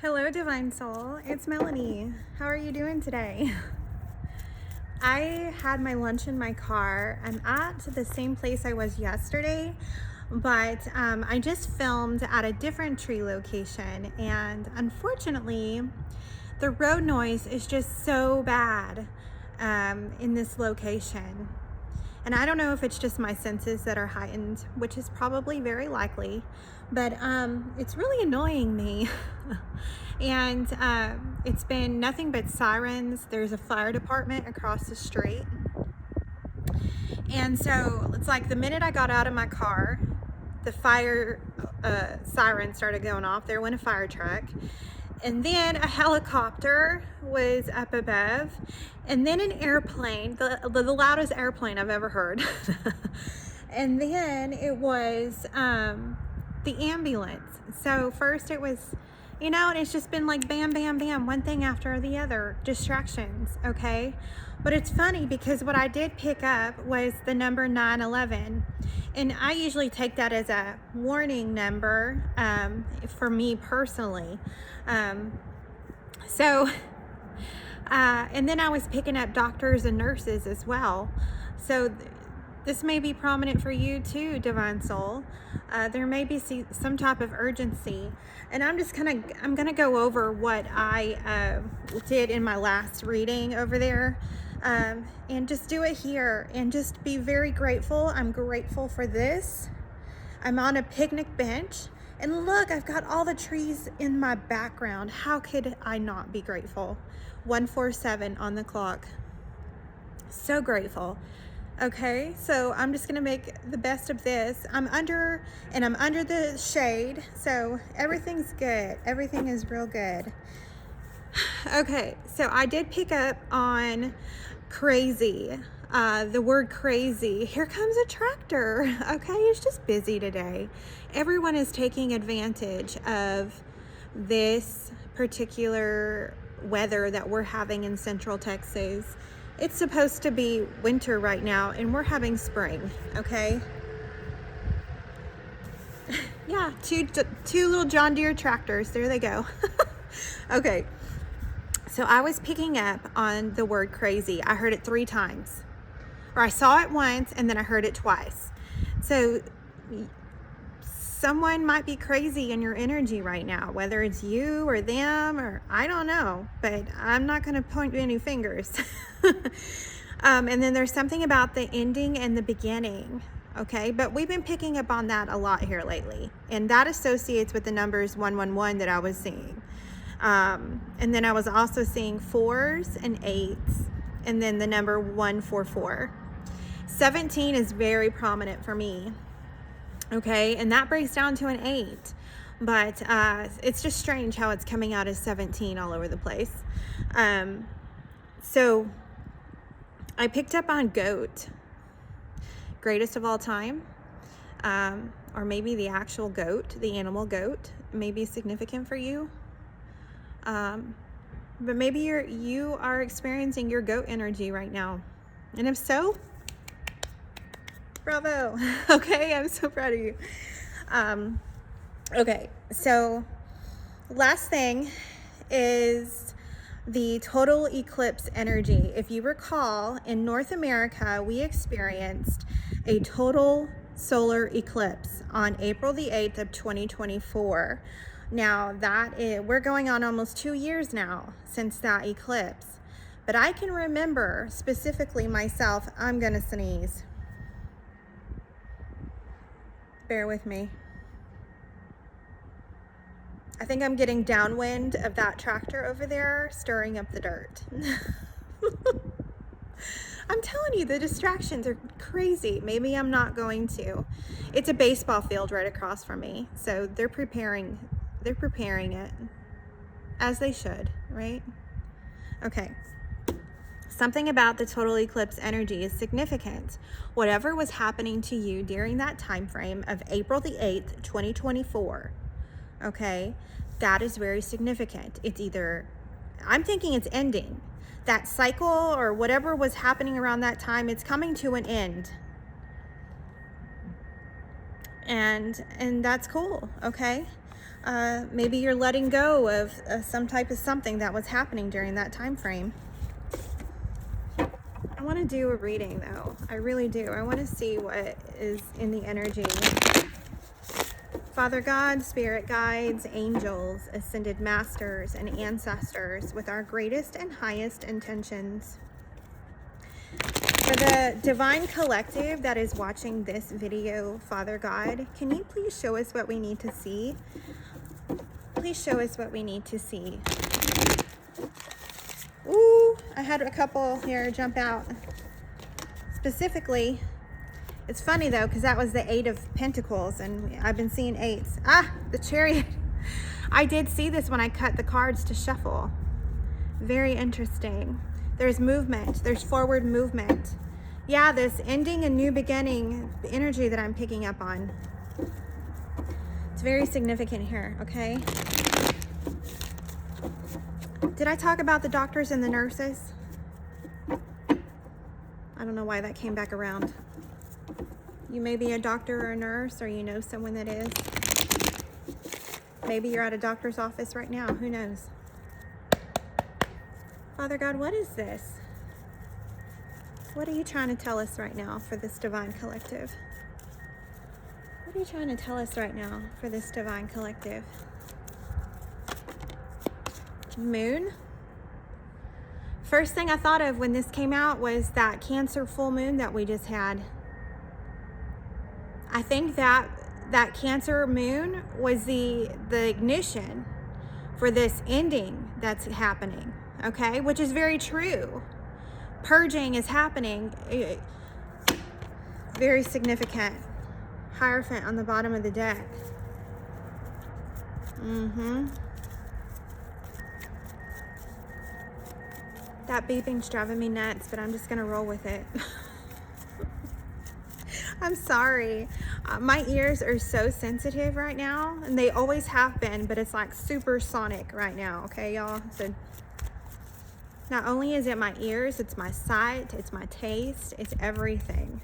Hello, Divine Soul. It's Melanie. How are you doing today? I had my lunch in my car. I'm at the same place I was yesterday, but I just filmed at a different tree location, and unfortunately, the road noise is just so bad in this location. And I don't know if it's just my senses that are heightened, which is probably very likely, but it's really annoying me. And it's been nothing but sirens. There's a fire department across the street. And so it's like the minute I got out of my car, the fire siren started going off. There went a fire truck. And then a helicopter was up above, and then an airplane, the loudest airplane I've ever heard. And then it was the ambulance. So first it was, and it's just been like bam, bam, bam, one thing after the other, distractions, okay? But it's funny because what I did pick up was the number 911. And I usually take that as a warning number for me personally. And then I was picking up doctors and nurses as well. So this may be prominent for you too, Divine Soul. There may be some type of urgency. And I'm gonna go over what I did in my last reading over there. And just do it here and just be very grateful. I'm grateful for this. I'm on a picnic bench, and look, I've got all the trees in my background. How could I not be grateful? 1:47 on the clock. So grateful. Okay, so I'm just gonna make the best of this. I'm under the shade, so everything's good. Everything is real good. Okay, so I did pick up on crazy, the word crazy. Here comes a tractor. Okay, it's just busy today. Everyone is taking advantage of this particular weather that we're having in Central Texas. It's supposed to be winter right now, and we're having spring, okay? Yeah, two little John Deere tractors. There they go. Okay. So I was picking up on the word crazy. I heard it 3 times. Or I saw it once and then I heard it twice. So someone might be crazy in your energy right now, whether it's you or them, or I don't know, but I'm not going to point any fingers. And then there's something about the ending and the beginning. Okay, but we've been picking up on that a lot here lately. And that associates with the numbers 111 that I was seeing. And then I was also seeing 4s and 8s, and then the number 144. 17 is very prominent for me. Okay, and that breaks down to an 8. But it's just strange how it's coming out as 17 all over the place. So I picked up on goat, greatest of all time, or maybe the actual goat, the animal goat, may be significant for you. But maybe you are experiencing your goat energy right now. And if so, bravo. Okay, I'm so proud of you. Okay, so last thing is the total eclipse energy. If you recall, in North America, we experienced a total solar eclipse on April the 8th of 2024. Now we're going on almost 2 years now since that eclipse, but I can remember specifically myself. I'm gonna sneeze. Bear with me. I think I'm getting downwind of that tractor over there stirring up the dirt. I'm telling you, the distractions are crazy. Maybe I'm not going to. It's a baseball field right across from me, so they're preparing it as they should, right? Okay. Something about the total eclipse energy is significant. Whatever was happening to you during that time frame of April the 8th, 2024, okay, that is very significant. It's either, I'm thinking it's ending. That cycle or whatever was happening around that time, it's coming to an end. And that's cool, okay? Maybe you're letting go of some type of something that was happening during that time frame. I want to do a reading though. I really do. I want to see what is in the energy. Father God, spirit guides, angels, ascended masters, and ancestors, with our greatest and highest intentions. For the divine collective that is watching this video, Father God, can you please show us what we need to see? Please show us what we need to see. Ooh, I had a couple here jump out. Specifically, it's funny though, because that was the 8 of Pentacles, and I've been seeing 8s. Ah, the Chariot. I did see this when I cut the cards to shuffle. Very interesting. There's movement. There's forward movement. Yeah, this ending and new beginning energy that I'm picking up on. It's very significant here, okay? Did I talk about the doctors and the nurses? I don't know why that came back around. You may be a doctor or a nurse, or you know someone that is. Maybe you're at a doctor's office right now. Who knows? Father God, what is this? What are you trying to tell us right now for this divine collective? What are you trying to tell us right now for this divine collective? Moon. First thing I thought of when this came out was that Cancer full moon that we just had. I think that Cancer moon was the ignition for this ending that's happening, okay? Which is very true. Purging is happening. Very significant. Hierophant on the bottom of the deck. That beeping's driving me nuts, but I'm just gonna roll with it. I'm sorry. My ears are so sensitive right now, and they always have been, but it's like supersonic right now, okay, y'all? So not only is it my ears, it's my sight, it's my taste, it's everything.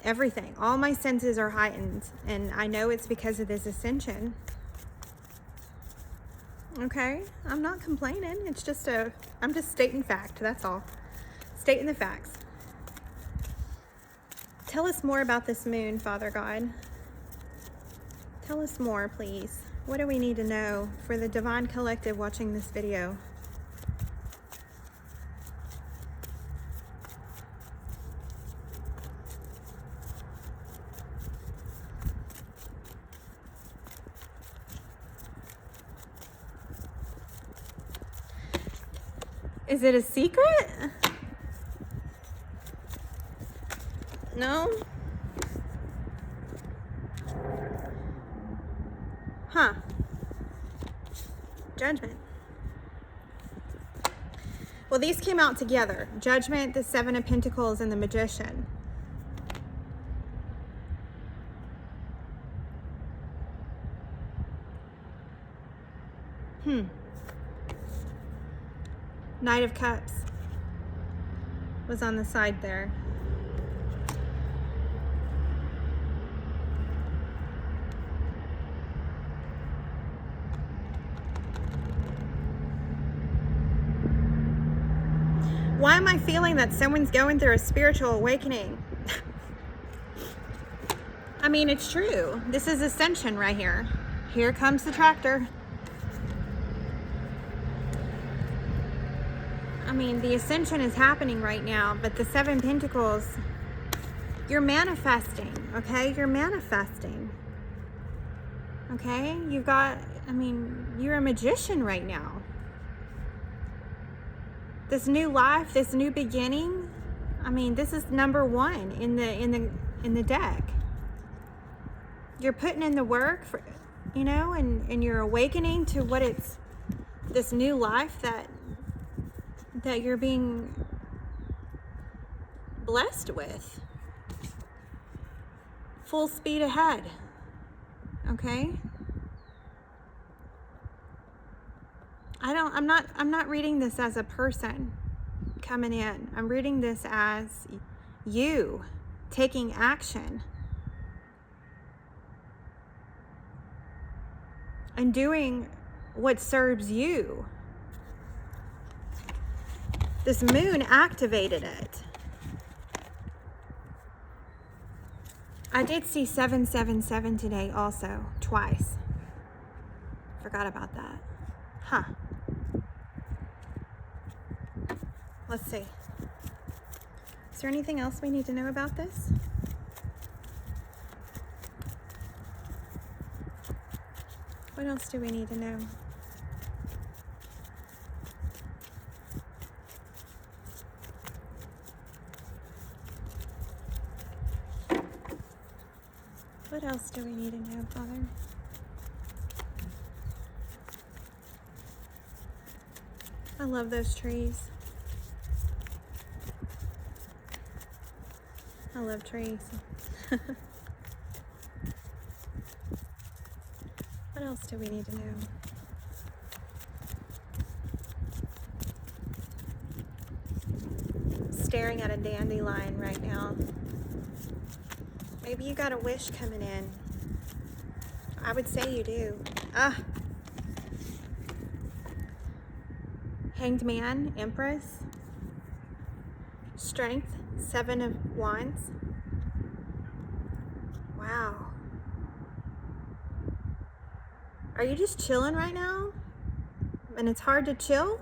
Everything. All my senses are heightened, and I know it's because of this ascension. Okay? I'm not complaining. It's just I'm just stating fact, that's all. Stating the facts. Tell us more about this moon, Father God. Tell us more, please. What do we need to know for the divine collective watching this video? Is it a secret? No? Huh. Judgment. Well, these came out together. Judgment, the 7 of Pentacles, and the Magician. Knight of Cups was on the side there. Why am I feeling that someone's going through a spiritual awakening? I mean, it's true. This is ascension right here. Here comes the tractor. I mean, the ascension is happening right now, but the 7 Pentacles, you're manifesting, okay? You're manifesting, okay? You've got, I mean, you're a magician right now. This new life, this new beginning, I mean, this is number 1 in the deck. You're putting in the work for, you know, and you're awakening to what it's, this new life that you're being blessed with. Full speed ahead. Okay? I'm not reading this as a person coming in. I'm reading this as you taking action. and doing what serves you. This moon activated it. I did see 777 today also, twice. Forgot about that. Huh. Let's see. Is there anything else we need to know about this? What else do we need to know? What else do we need to know, Father? I love those trees. I love trees. What else do we need to know? Staring at a dandelion right now. Maybe you got a wish coming in. I would say you do. Hanged Man, Empress. Strength, 7 of Wands. Wow. Are you just chilling right now? And it's hard to chill?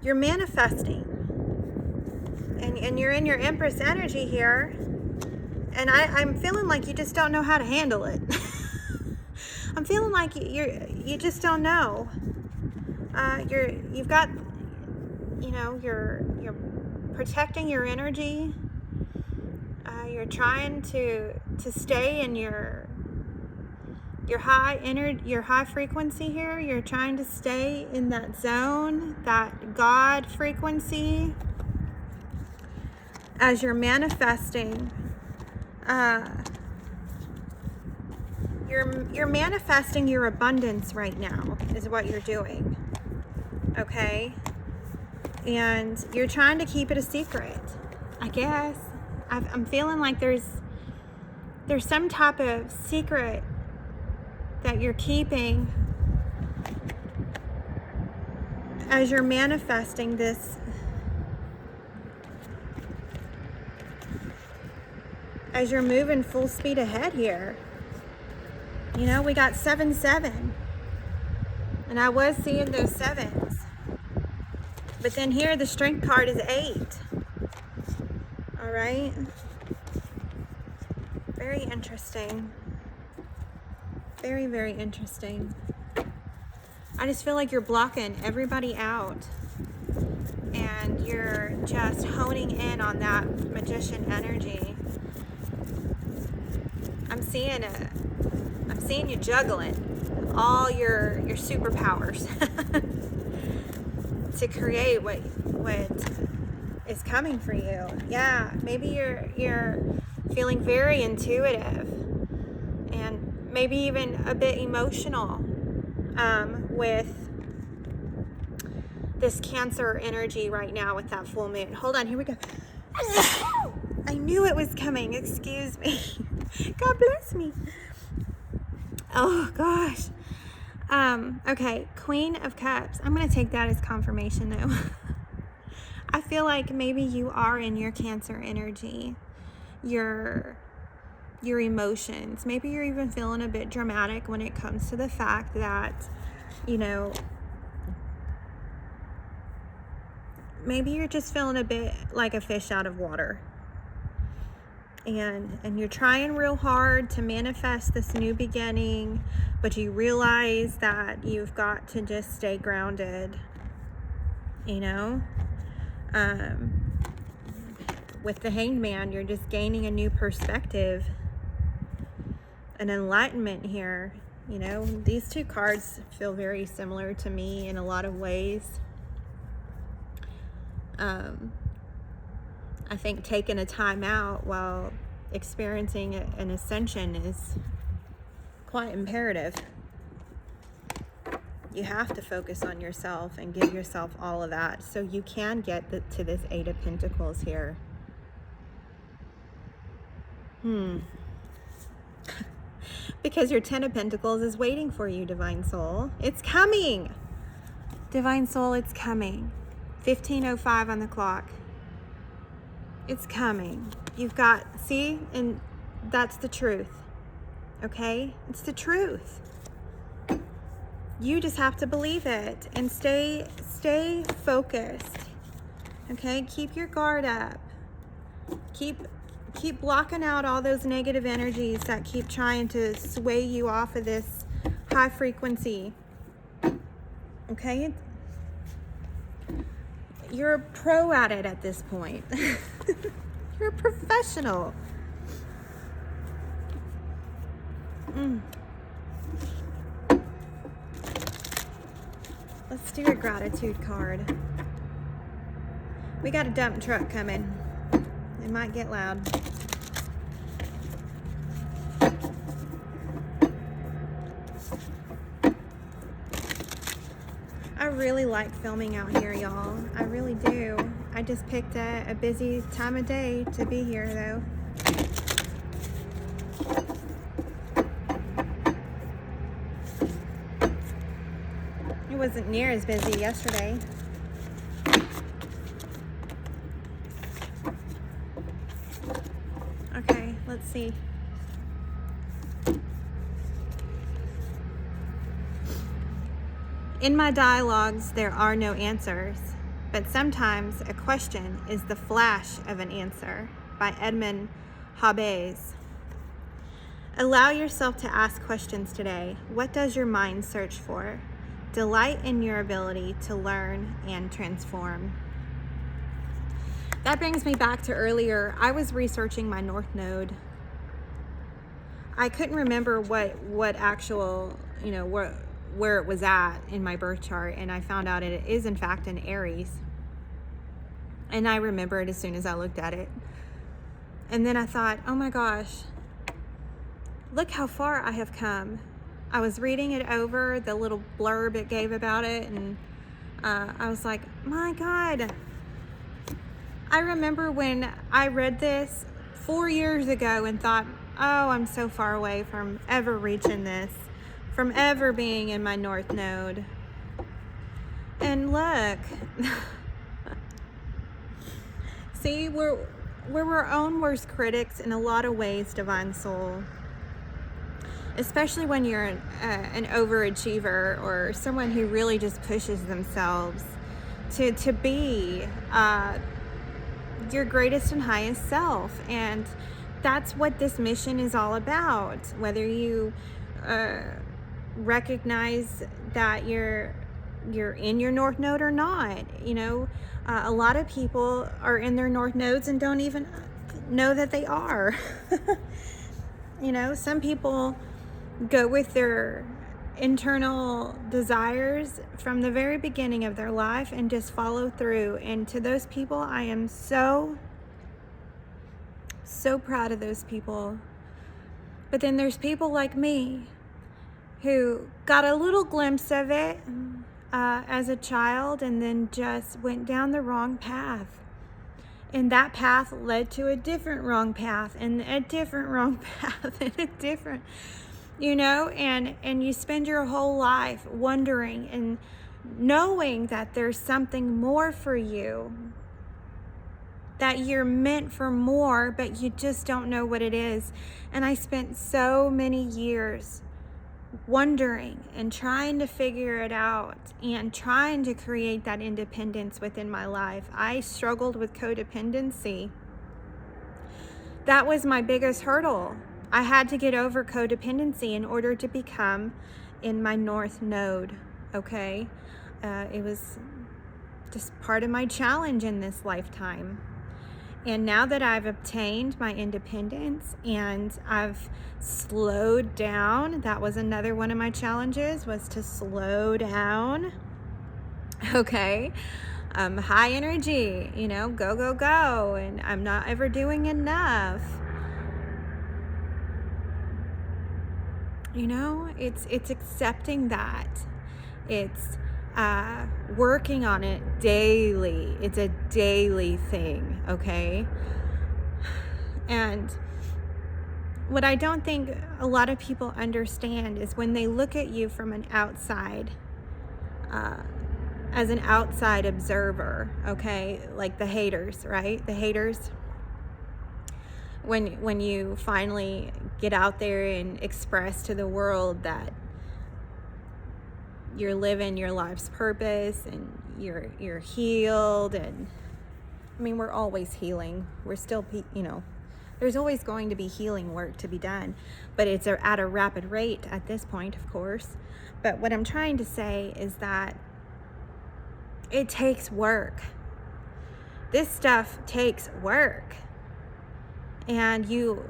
You're manifesting. And you're in your Empress energy here. And I'm feeling like you just don't know how to handle it. I'm feeling like you just don't know. You've got, you're protecting your energy. You're trying to stay in your high frequency here. You're trying to stay in that zone, that God frequency, as you're manifesting. You're manifesting your abundance right now, is what you're doing. Okay? And you're trying to keep it a secret, I guess. I'm feeling like there's some type of secret that you're keeping as you're manifesting this, as you're moving full speed ahead here. We got 7-7, and I was seeing those 7s, but then here the strength card is 8. All right, very interesting. Very, very interesting. I just feel like you're blocking everybody out, and you're just honing in on that magician energy. I'm seeing you juggling all your superpowers to create what is coming for you. Yeah, maybe you're feeling very intuitive and maybe even a bit emotional with this Cancer energy right now with that full moon. Hold on, here we go. I knew it was coming. Excuse me. God bless me. Oh gosh. Okay, Queen of Cups. I'm going to take that as confirmation though. I feel like maybe you are in your Cancer energy. Your emotions. Maybe you're even feeling a bit dramatic when it comes to the fact that, maybe you're just feeling a bit like a fish out of water. And you're trying real hard to manifest this new beginning, but you realize that you've got to just stay grounded, with the Hanged Man, you're just gaining a new perspective, an enlightenment here. These two cards feel very similar to me in a lot of ways. I think taking a time out while experiencing an ascension is quite imperative. You have to focus on yourself and give yourself all of that so you can get to this 8 of Pentacles here. because your 10 of Pentacles is waiting for you, Divine Soul. It's coming. Divine Soul, it's coming. 15:05 on the clock. It's coming. You've got, see, and that's the truth. Okay? It's the truth. You just have to believe it and stay focused. Okay? Keep your guard up. Keep blocking out all those negative energies that keep trying to sway you off of this high frequency. Okay? You're a pro at it at this point. You're a professional. Let's do a gratitude card. We got a dump truck coming. It might get loud. I really like filming out here, y'all. I really do. I just picked a busy time of day to be here, though. It wasn't near as busy yesterday. Okay, let's see. In my dialogues, there are no answers, but sometimes a question is the flash of an answer, by Edmund Habez. Allow yourself to ask questions today. What does your mind search for? Delight in your ability to learn and transform. That brings me back to earlier. I was researching my North Node. I couldn't remember what actual, where it was at in my birth chart, and I found out it is in fact in Aries. And I remembered as soon as I looked at it. And then I thought, oh my gosh, look how far I have come. I was reading it over, the little blurb it gave about it, and I was like, my God. I remember when I read this 4 years ago and thought, oh, I'm so far away from ever reaching this, from ever being in my North Node. And look, see, we're our own worst critics in a lot of ways, Divine Soul. Especially when you're an overachiever or someone who really just pushes themselves to be your greatest and highest self. And that's what this mission is all about. Whether you recognize that you're in your North Node or not. A lot of people are in their North Nodes and don't even know that they are. Some people go with their internal desires from the very beginning of their life and just follow through. And to those people, I am so proud of those people. But then there's people like me who got a little glimpse of it as a child and then just went down the wrong path. And that path led to a different wrong path and a different wrong path and a different, and you spend your whole life wondering and knowing that there's something more for you, that you're meant for more, but you just don't know what it is. And I spent so many years wondering and trying to figure it out and trying to create that independence within my life. I struggled with codependency. That was my biggest hurdle. I had to get over codependency in order to become in my North Node, okay? It was just part of my challenge in this lifetime. And now that I've obtained my independence and I've slowed down, that was another one of my challenges, was to slow down. Okay. High energy, go, go, go. And I'm not ever doing enough. It's accepting that. It's working on it daily. It's a daily thing, okay? And what I don't think a lot of people understand is when they look at you from an outside, as an outside observer, okay, like the haters, right? The haters, when you finally get out there and express to the world that you're living your life's purpose and you're healed, and I mean, we're always healing. We're still, there's always going to be healing work to be done, but it's at a rapid rate at this point, of course. But what I'm trying to say is that it takes work. This stuff takes work. And you're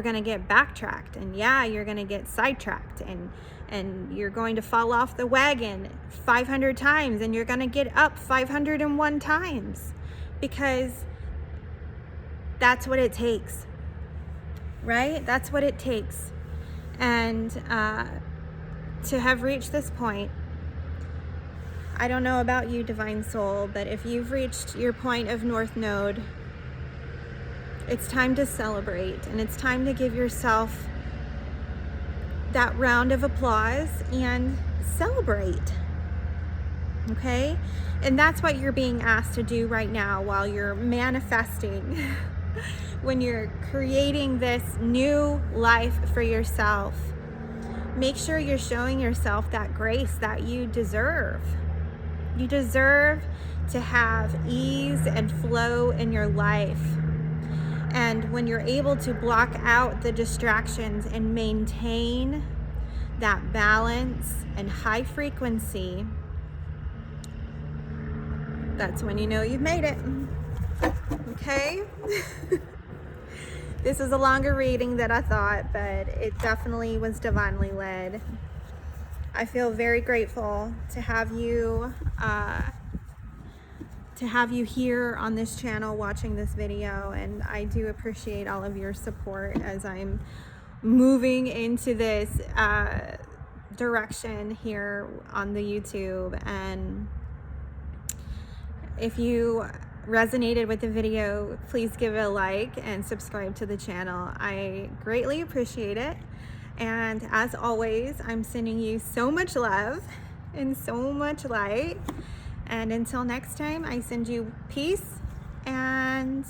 going to get backtracked, and you're going to get sidetracked, and you're going to fall off the wagon 500 times, and you're going to get up 501 times, because that's what it takes, right? That's what it takes. And to have reached this point, I don't know about you, Divine Soul, but if you've reached your point of North Node, it's time to celebrate, and it's time to give yourself that round of applause and celebrate, okay? And that's what you're being asked to do right now while you're manifesting, when you're creating this new life for yourself. Make sure you're showing yourself that grace that you deserve. You deserve to have ease and flow in your life. And when you're able to block out the distractions and maintain that balance and high frequency, that's when you know you've made it. Okay? This is a longer reading than I thought, but it definitely was divinely led. I feel very grateful to have you here on this channel watching this video, and I do appreciate all of your support as I'm moving into this direction here on the YouTube. And if you resonated with the video, please give it a like and subscribe to the channel. I greatly appreciate it. And as always, I'm sending you so much love and so much light. And until next time, I send you peace and